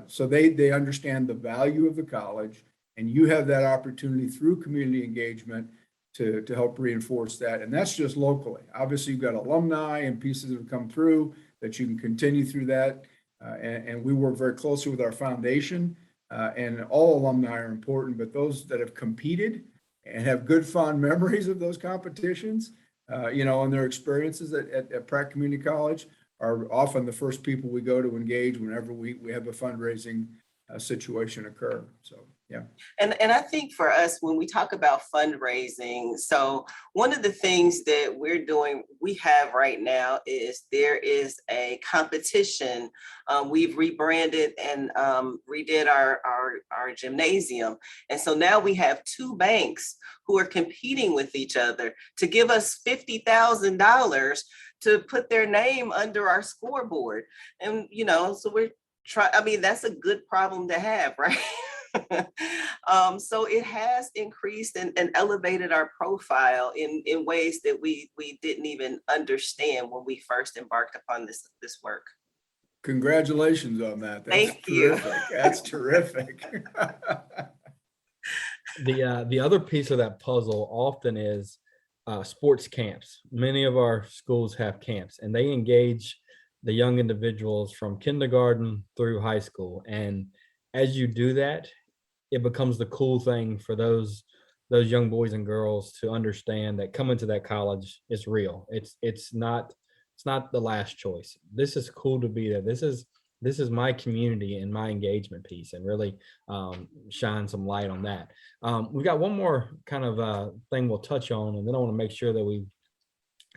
S3: So they understand the value of the college, and you have that opportunity through community engagement to help reinforce that. And that's just locally. Obviously, you've got alumni and pieces that have come through that you can continue through that. And we work very closely with our foundation. And all alumni are important, but those that have competed and have good fond memories of those competitions, and their experiences at Pratt Community College are often the first people we go to engage whenever we have a fundraising situation occur. So, yeah.
S4: And I think for us, when we talk about fundraising, so one of the things that we have right now is there is a competition. We've rebranded and redid our gymnasium. And so now we have two banks who are competing with each other to give us $50,000 to put their name under our scoreboard. And, so that's a good problem to have, right? So it has increased and elevated our profile in ways that we didn't even understand when we first embarked upon this work.
S3: Congratulations on that. That's
S4: Thank you.
S3: That's terrific.
S2: The other piece of that puzzle often is sports camps. Many of our schools have camps, and they engage the young individuals from kindergarten through high school. And as you do that, it becomes the cool thing for those young boys and girls to understand that coming to that college is real. It's not the last choice. This is cool to be there. This is this is my community and my engagement piece, and really shine some light on that. We've got one more kind of thing we'll touch on, and then I want to make sure that we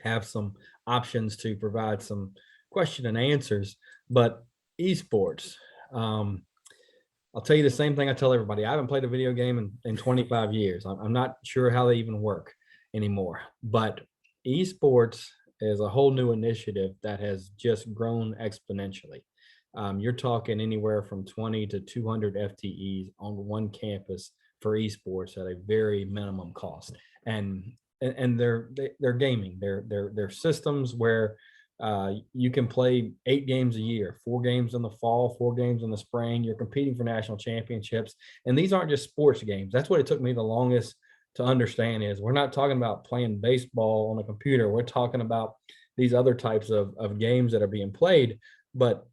S2: have some options to provide some question and answers. But esports, I'll tell you the same thing I tell everybody. I haven't played a video game in 25 years. I'm not sure how they even work anymore. But esports is a whole new initiative that has just grown exponentially. You're talking anywhere from 20 to 200 FTEs on one campus for esports at a very minimum cost. And they're gaming. They're systems where you can play 8 games a year, 4 games in the fall, 4 games in the spring. You're competing for national championships. And these aren't just sports games. That's what it took me the longest to understand is we're not talking about playing baseball on a computer. We're talking about these other types of games that are being played. But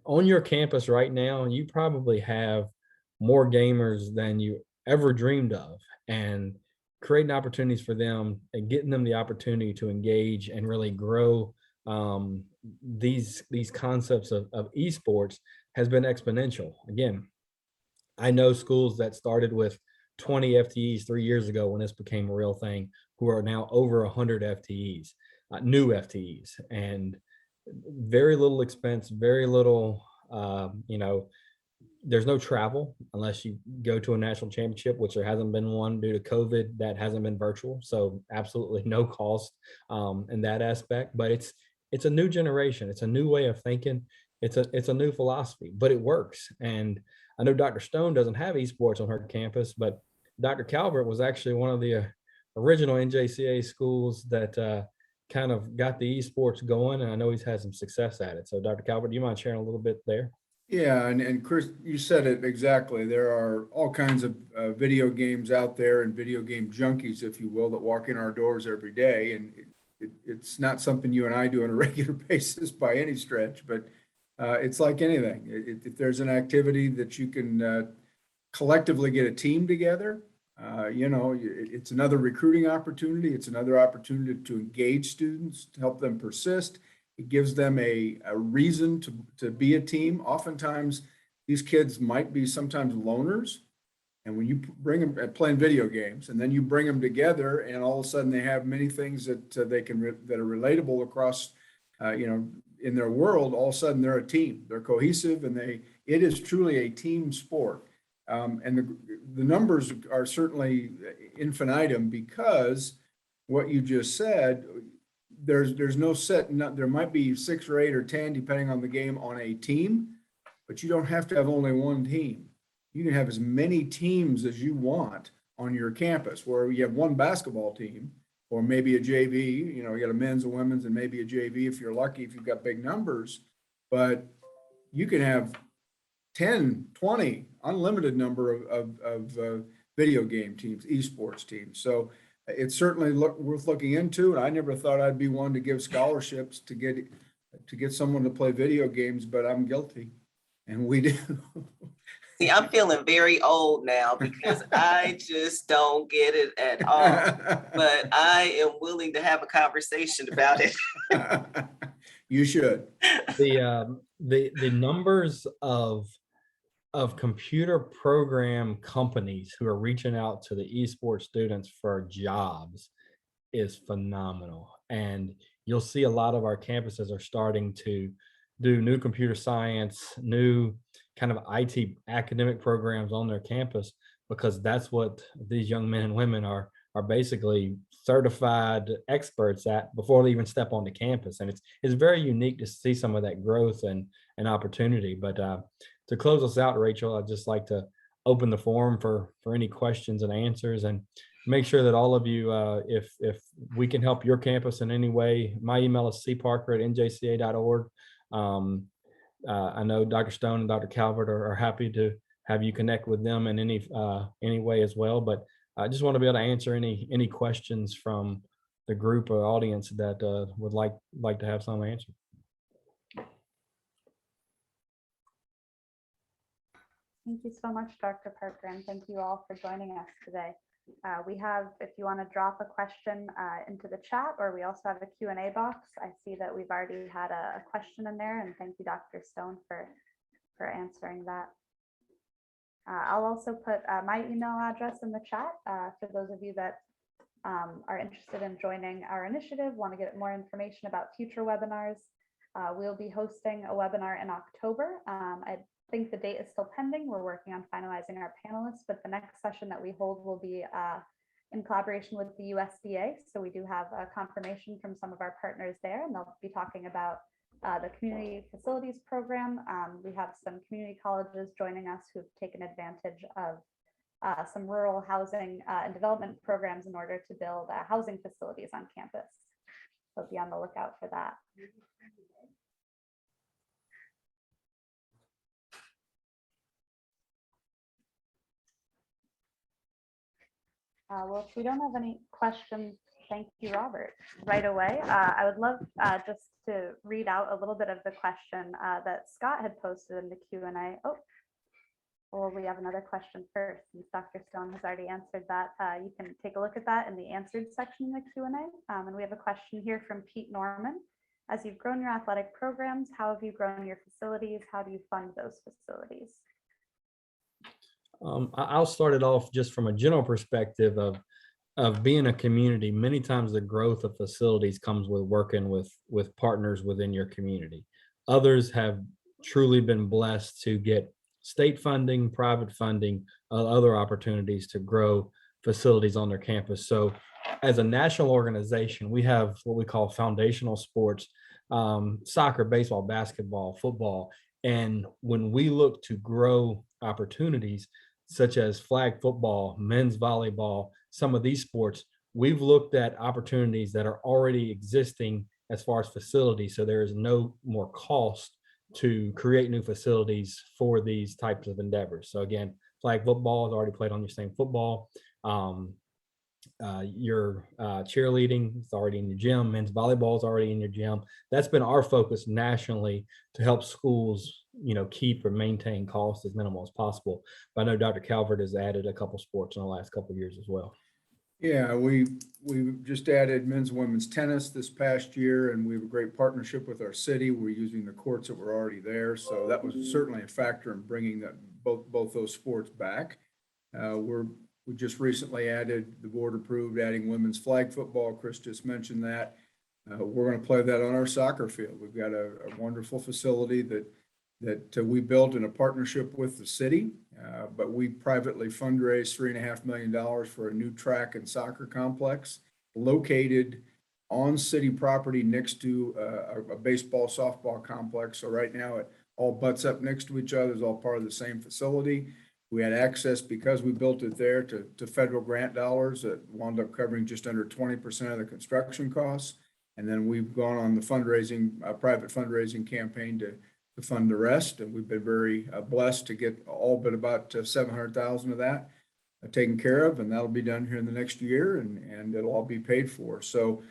S2: on your campus right now, you probably have more gamers than you ever dreamed of. And creating opportunities for them and getting them the opportunity to engage and really grow these concepts of esports has been exponential. Again, I know schools that started with 20 FTEs 3 years ago when this became a real thing, who are now over 100 FTEs, new FTEs, and very little expense, very little, there's no travel unless you go to a national championship, which there hasn't been one due to COVID. That hasn't been virtual, so absolutely no cost in that aspect. But it's a new generation. It's a new way of thinking. It's a new philosophy, but it works. And I know Dr. Stone doesn't have esports on her campus, but Dr. Calvert was actually one of the original NJCA schools that kind of got the esports going, and I know he's had some success at it. So, Dr. Calvert, do you mind sharing a little bit there?
S3: Yeah, and Chris, you said it exactly. There are all kinds of video games out there and video game junkies, if you will, that walk in our doors every day. And it's not something you and I do on a regular basis by any stretch, but it's like anything. If there's an activity that you can collectively get a team together, it's another recruiting opportunity. It's another opportunity to engage students, to help them persist. It gives them a reason to be a team. Oftentimes, these kids might be sometimes loners. And when you bring them playing video games, and then you bring them together, and all of a sudden they have many things that they can that are relatable across, in their world. All of a sudden they're a team. They're cohesive, and it is truly a team sport. And the numbers are certainly infinitum because what you just said. There's no set. There might be 6 or 8 or 10 depending on the game on a team, but you don't have to have only one team. You can have as many teams as you want on your campus, where you have one basketball team or maybe a JV. You got a men's, a women's, and maybe a JV if you're lucky, if you've got big numbers. But you can have 10, 20, unlimited number of video game teams, esports teams. So it's certainly worth looking into. And I never thought I'd be one to give scholarships to get someone to play video games, but I'm guilty, and we do.
S4: See, I'm feeling very old now because I just don't get it at all. But I am willing to have a conversation about it.
S3: You should.
S2: The numbers of computer program companies who are reaching out to the esports students for jobs is phenomenal. And you'll see a lot of our campuses are starting to do new computer science, new kind of IT academic programs on their campus, because that's what these young men and women are basically certified experts at before they even step onto campus. And it's very unique to see some of that growth and opportunity. But to close us out, Rachel, I'd just like to open the forum for any questions and answers, and make sure that all of you, if we can help your campus in any way, my email is cparker@njca.org. I know Dr. Stone and Dr. Calvert are happy to have you connect with them in any way as well. But I just want to be able to answer any questions from the group or audience that would like to have some answered.
S1: Thank you so much, Dr. Parker, and thank you all for joining us today. We have, if you want to drop a question into the chat, or we also have a Q&A box. I see that we've already had a question in there, and thank you, Dr. Stone, for answering that. I'll also put my email address in the chat for those of you that are interested in joining our initiative, want to get more information about future webinars. We'll be hosting a webinar in October. I think the date is still pending. We're working on finalizing our panelists, but the next session that we hold will be in collaboration with the USDA. So we do have a confirmation from some of our partners there, and they'll be talking about the community facilities program. We have some community colleges joining us who've taken advantage of some rural housing and development programs in order to build housing facilities on campus. So be on the lookout for that. Well, if we don't have any questions, thank you, Robert, right away. I would love just to read out a little bit of the question that Scott had posted in the Q&A. Oh, well, we have another question first, since Dr. Stone has already answered that. You can take a look at that in the answered section of the Q&A. And we have a question here from Pete Norman. As you've grown your athletic programs, how have you grown your facilities? How do you fund those facilities?
S2: I'll start it off just from a general perspective of being a community. Many times the growth of facilities comes with working with partners within your community. Others have truly been blessed to get state funding, private funding, other opportunities to grow facilities on their campus. So as a national organization, we have what we call foundational sports, soccer, baseball, basketball, football. And when we look to grow opportunities such as flag football, men's volleyball, some of these sports, we've looked at opportunities that are already existing as far as facilities. So there is no more cost to create new facilities for these types of endeavors. So again, flag football is already played on your same football. Your cheerleading is already in your gym. Men's volleyball is already in your gym. That's been our focus nationally to help schools, keep or maintain costs as minimal as possible. But I know Dr. Calvert has added a couple sports in the last couple of years as well.
S3: Yeah, we just added men's and women's tennis this past year, and we have a great partnership with our city. We're using the courts that were already there, so that was certainly a factor in bringing both those sports back. We just recently added, the board approved adding women's flag football. Chris just mentioned that. We're going to play that on our soccer field. We've got a wonderful facility that we built in a partnership with the city, but we privately fundraised $3.5 million for a new track and soccer complex located on city property next to a baseball, softball complex. So right now it all butts up next to each other. It's all part of the same facility. We had access, because we built it there, to federal grant dollars that wound up covering just under 20% of the construction costs. And then we've gone on the private fundraising campaign to fund the rest. And we've been very blessed to get all but about 700,000 of that taken care of. And that'll be done here in the next year, and it'll all be paid for. So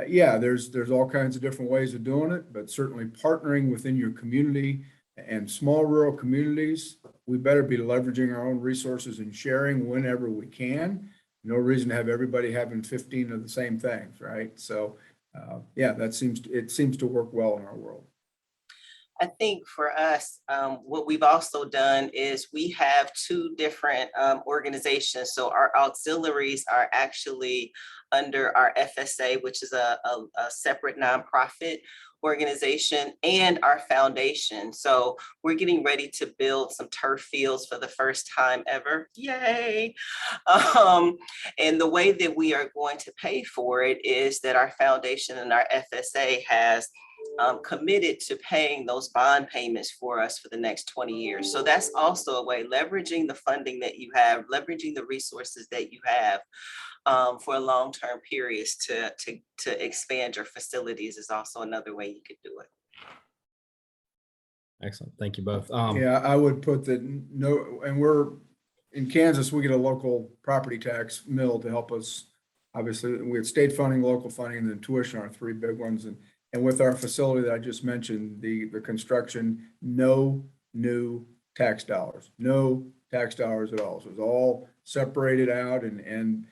S3: yeah, there's all kinds of different ways of doing it, but certainly partnering within your community and small rural communities, we better be leveraging our own resources and sharing whenever we can. No reason to have everybody having 15 of the same things, right? So yeah, it seems to work well in our world.
S4: I think for us, what we've also done is we have two different organizations. So our auxiliaries are actually under our FSA, which is a separate nonprofit organization, and our foundation. So we're getting ready to build some turf fields for the first time ever. Yay! And the way that we are going to pay for it is that our foundation and our FSA has committed to paying those bond payments for us for the next 20 years. So that's also a way, leveraging the funding that you have, leveraging the resources that you have for long-term periods to expand your facilities is also another way you could do it.
S2: Excellent. Thank you both.
S3: Yeah, I would put that and we're in Kansas, we get a local property tax mill to help us. Obviously, we have state funding, local funding, and then tuition are three big ones. And with our facility that I just mentioned, the construction, no new tax dollars, no tax dollars at all. So it's all separated out, and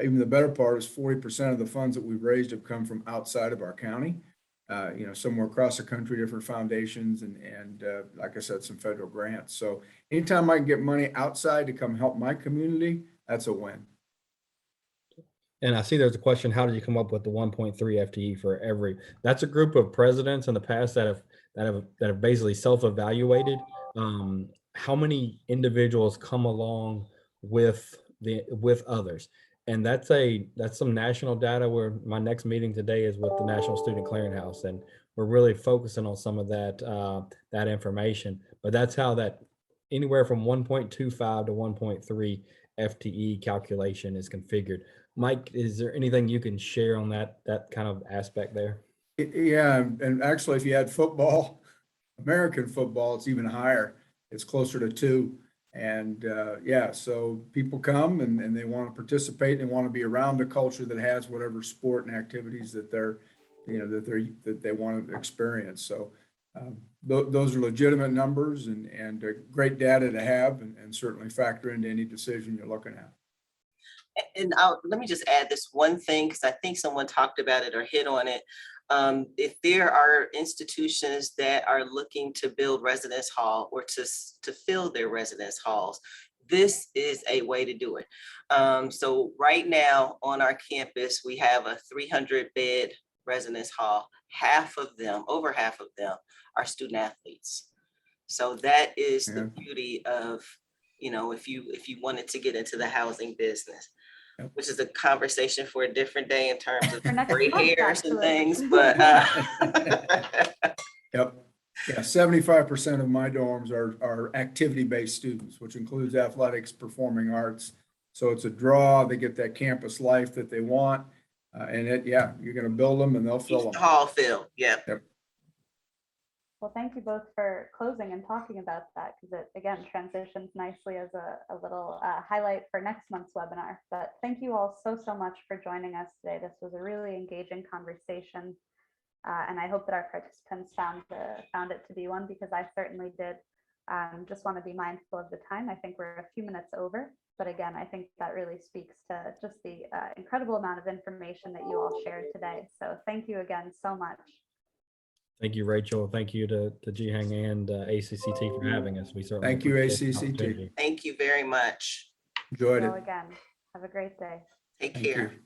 S3: even the better part is 40% of the funds that we've raised have come from outside of our county. Somewhere across the country, different foundations, and like I said, some federal grants. So anytime I can get money outside to come help my community, that's a win.
S2: And I see there's a question, how did you come up with the 1.3 FTE for every? That's a group of presidents in the past that have basically self-evaluated how many individuals come along with others. And that's some national data, where my next meeting today is with the National Student Clearinghouse, and we're really focusing on some of that information. But that's how that anywhere from 1.25 to 1.3 FTE calculation is configured. Mike, is there anything you can share on that kind of aspect there?
S3: Yeah, and actually, if you had football, American football, it's even higher. It's closer to 2. And so people come and they want to participate and want to be around a culture that has whatever sport and activities that they want to experience. So those are legitimate numbers and great data to have, and certainly factor into any decision you're looking at.
S4: And let me just add this one thing, because I think someone talked about it or hit on it. If there are institutions that are looking to build residence hall or to fill their residence halls, this is a way to do it. So right now on our campus, we have a 300-bed residence hall. Over half of them are student athletes. So that is the beauty of, if you wanted to get into the housing business, which is a conversation for a different day in terms of gray hairs and things, but
S3: Yep. Yeah, 75% of my dorms are activity-based students, which includes athletics, performing arts. So it's a draw. They get that campus life that they want. You're going to build them and they'll fill them.
S4: Hall fill. Yep.
S1: Well, thank you both for closing and talking about that, because it, again, transitions nicely as a little highlight for next month's webinar. But thank you all so much for joining us today. This was a really engaging conversation, and I hope that our participants found it to be one, because I certainly did. Just want to be mindful of the time. I think we're a few minutes over, but again, I think that really speaks to just the incredible amount of information that you all shared today. So thank you again so much.
S2: Thank you, Rachel. Thank you to Jihang and ACCT for having us. We certainly
S3: Thank you,
S2: appreciate the
S3: ACCT.
S2: opportunity.
S4: Thank you very much.
S3: Enjoyed
S1: Well,
S3: it.
S1: again, have a great day.
S4: Take
S3: Thank
S4: care.
S3: you.